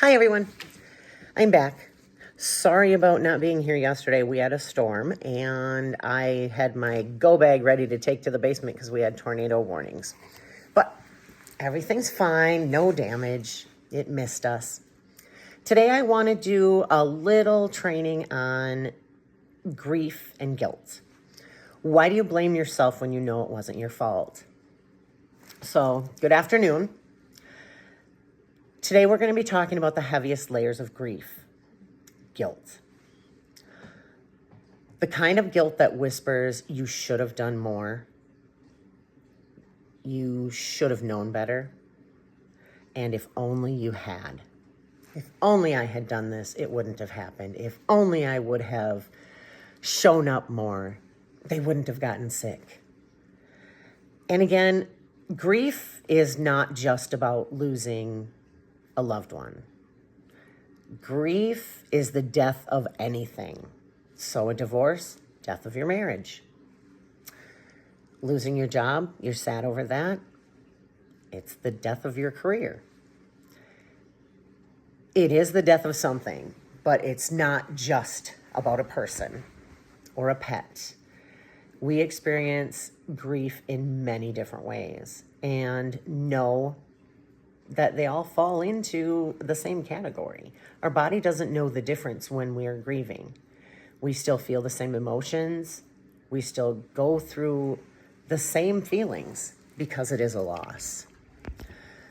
Hi, everyone. I'm back. Sorry about not being here yesterday. We had a storm, and I had my go bag ready to take to the basement because we had tornado warnings. But everything's fine, no damage. It missed us. Today, I want to do a little training on grief and guilt. Why do you blame yourself when you know it wasn't your fault? So, good afternoon. Today, we're going to be talking about the heaviest layers of grief. Guilt. The kind of guilt that whispers, you should have done more. You should have known better. And if only you had. If only I had done this, it wouldn't have happened. If only I would have shown up more, they wouldn't have gotten sick. And again, grief is not just about losing a loved one. Grief is the death of anything. So a divorce, death of your marriage. Losing your job, you're sad over that. It's the death of your career. It is the death of something, but it's not just about a person or a pet. We experience grief in many different ways and know that they all fall into the same category. Our body doesn't know the difference when we are grieving. We still feel the same emotions. We still go through the same feelings because it is a loss.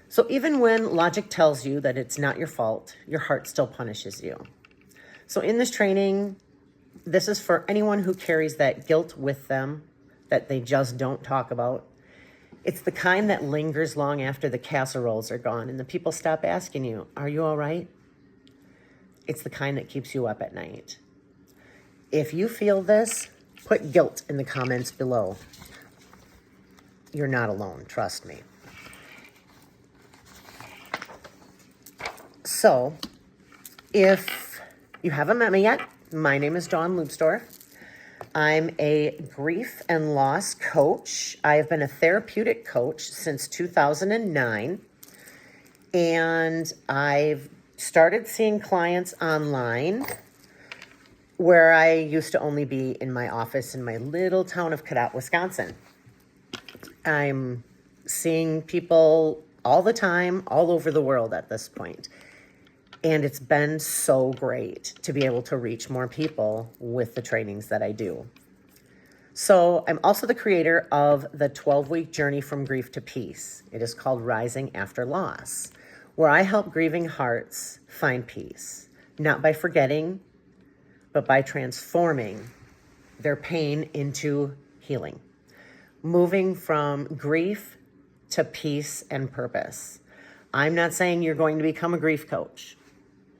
So even when logic tells you that it's not your fault, your heart still punishes you. So in this training, this is for anyone who carries that guilt with them that they just don't talk about. It's the kind that lingers long after the casseroles are gone and the people stop asking you, are you all right? It's the kind that keeps you up at night. If you feel this, put guilt in the comments below. You're not alone, trust me. So, if you haven't met me yet, my name is Dawn Lubsdorff. I'm a grief and loss coach. I have been a therapeutic coach since 2009, and I've started seeing clients online where I used to only be in my office in my little town of Cadott, Wisconsin. I'm seeing people all the time, all over the world at this point. And it's been so great to be able to reach more people with the trainings that I do. So I'm also the creator of the 12-week journey from grief to peace. It is called Rising After Loss, where I help grieving hearts find peace, not by forgetting, but by transforming their pain into healing, moving from grief to peace and purpose. I'm not saying you're going to become a grief coach,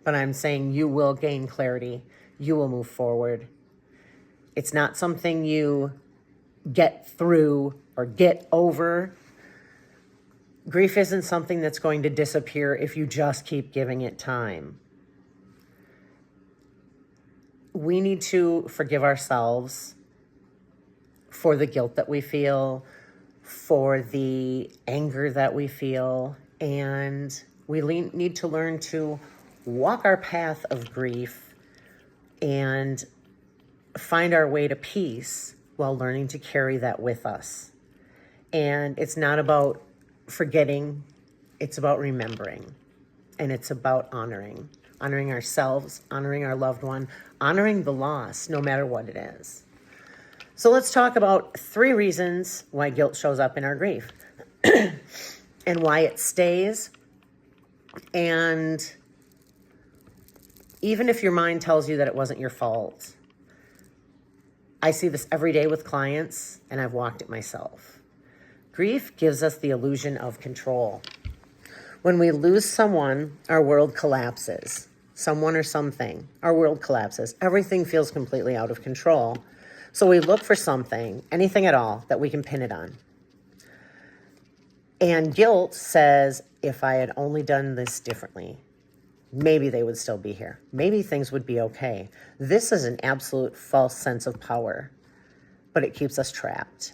but I'm saying you will gain clarity. You will move forward. It's not something you get through or get over. Grief isn't something that's going to disappear if you just keep giving it time. We need to forgive ourselves for the guilt that we feel, for the anger that we feel, and we need to learn to walk our path of grief and find our way to peace while learning to carry that with us. And it's not about forgetting, it's about remembering, and it's about honoring ourselves, honoring our loved one, honoring the loss, no matter what it is. So let's talk about 3 reasons why guilt shows up in our grief and why it stays. And even if your mind tells you that it wasn't your fault, I see this every day with clients, and I've walked it myself. Grief gives us the illusion of control. When we lose someone, our world collapses. Someone or something, our world collapses. Everything feels completely out of control. So we look for something, anything at all, that we can pin it on. And guilt says, if I had only done this differently, maybe they would still be here. Maybe things would be okay. This is an absolute false sense of power, but it keeps us trapped.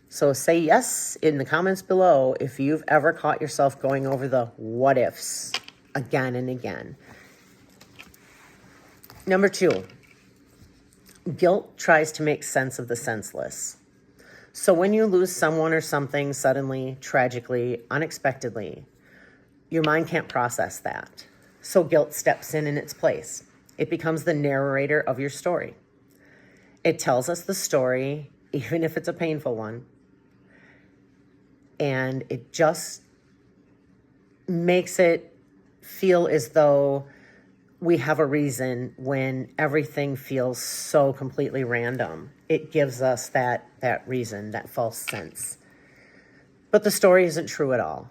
So say yes in the comments below if you've ever caught yourself going over the what ifs. again and again. Number 2, guilt tries to make sense of the senseless. So when you lose someone or something suddenly, tragically, unexpectedly, your mind can't process that. So guilt steps in its place. It becomes the narrator of your story. It tells us the story, even if it's a painful one. And it just makes it feel as though we have a reason when everything feels so completely random. It gives us that reason, that false sense. But the story isn't true at all.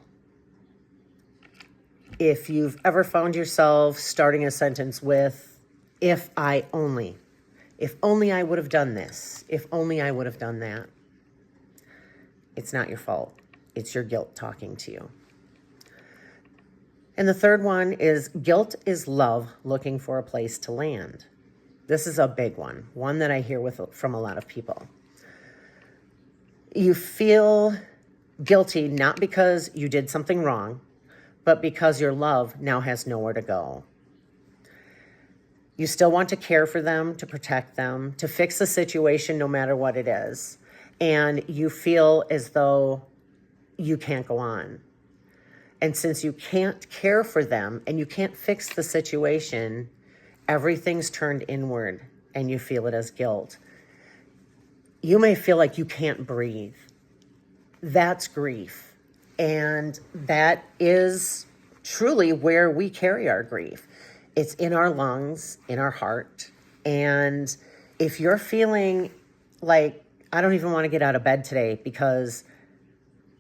If you've ever found yourself starting a sentence with, if only I would have done this, if only I would have done that, it's not your fault. It's your guilt talking to you. And the third one is guilt is love looking for a place to land. This is a big one that I hear from a lot of people. You feel guilty not because you did something wrong, but because your love now has nowhere to go. You still want to care for them, to protect them, to fix the situation no matter what it is. And you feel as though you can't go on. And since you can't care for them and you can't fix the situation, everything's turned inward and you feel it as guilt. You may feel like you can't breathe. That's grief. And that is truly where we carry our grief. It's in our lungs, in our heart. And if you're feeling like, I don't even want to get out of bed today because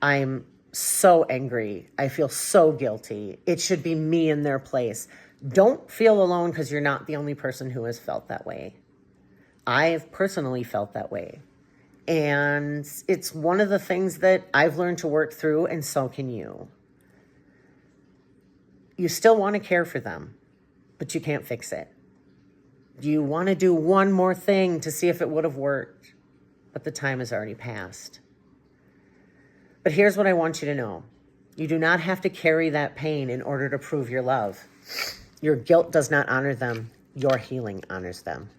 I'm so angry, I feel so guilty, it should be me in their place. Don't feel alone, because you're not the only person who has felt that way. I've personally felt that way. And it's one of the things that I've learned to work through, and so can you. You still want to care for them, but you can't fix it. You want to do one more thing to see if it would have worked, but the time has already passed. But here's what I want you to know. You do not have to carry that pain in order to prove your love. Your guilt does not honor them. Your healing honors them.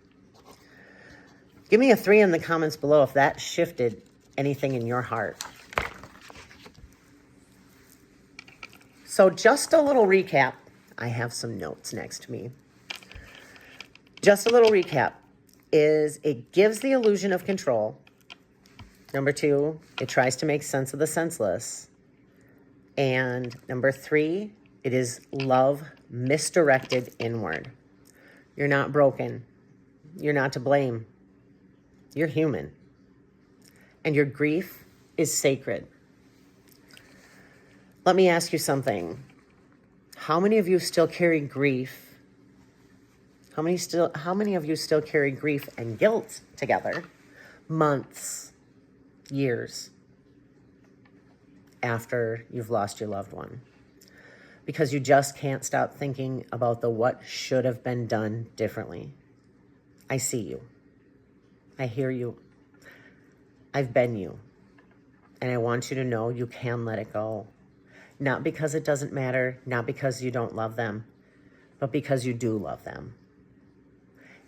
Give me a 3 in the comments below if that shifted anything in your heart. So just a little recap. I have some notes next to me. Just a little recap is it gives the illusion of control. Number 2, it tries to make sense of the senseless. And number 3, it is love misdirected inward. You're not broken. You're not to blame. You're human. And your grief is sacred. Let me ask you something. How many of you still carry grief? How many of you still carry grief and guilt together months, years after you've lost your loved one? Because you just can't stop thinking about the what should have been done differently. I see you. I hear you. I've been you. And I want you to know you can let it go. Not because it doesn't matter, not because you don't love them, but because you do love them.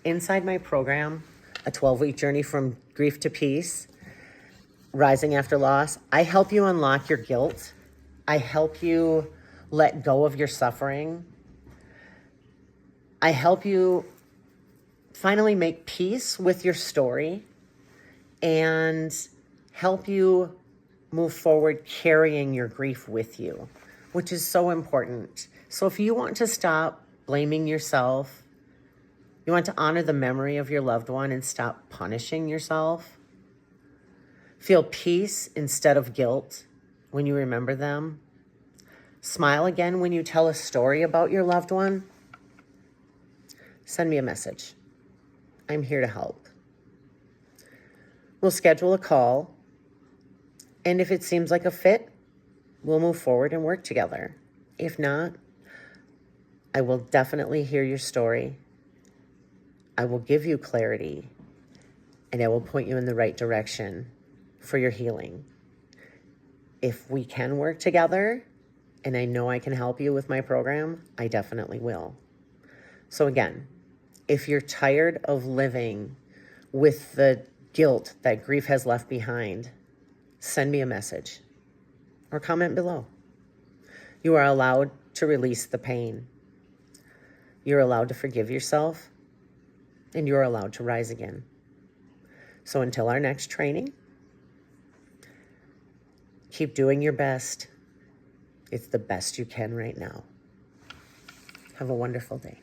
Inside my program, a 12-week journey from grief to peace, rising after loss, I help you unlock your guilt. I help you let go of your suffering. I help you finally make peace with your story and help you move forward carrying your grief with you, which is so important. So if you want to stop blaming yourself, you want to honor the memory of your loved one and stop punishing yourself, feel peace instead of guilt when you remember them, smile again when you tell a story about your loved one, send me a message. I'm here to help. We'll schedule a call, and if it seems like a fit, we'll move forward and work together. If not, I will definitely hear your story. I will give you clarity, and I will point you in the right direction for your healing. If we can work together, and I know I can help you with my program, I definitely will. So again, if you're tired of living with the guilt that grief has left behind, send me a message or comment below. You are allowed to release the pain. You're allowed to forgive yourself, and you're allowed to rise again. So until our next training, keep doing your best. It's the best you can right now. Have a wonderful day.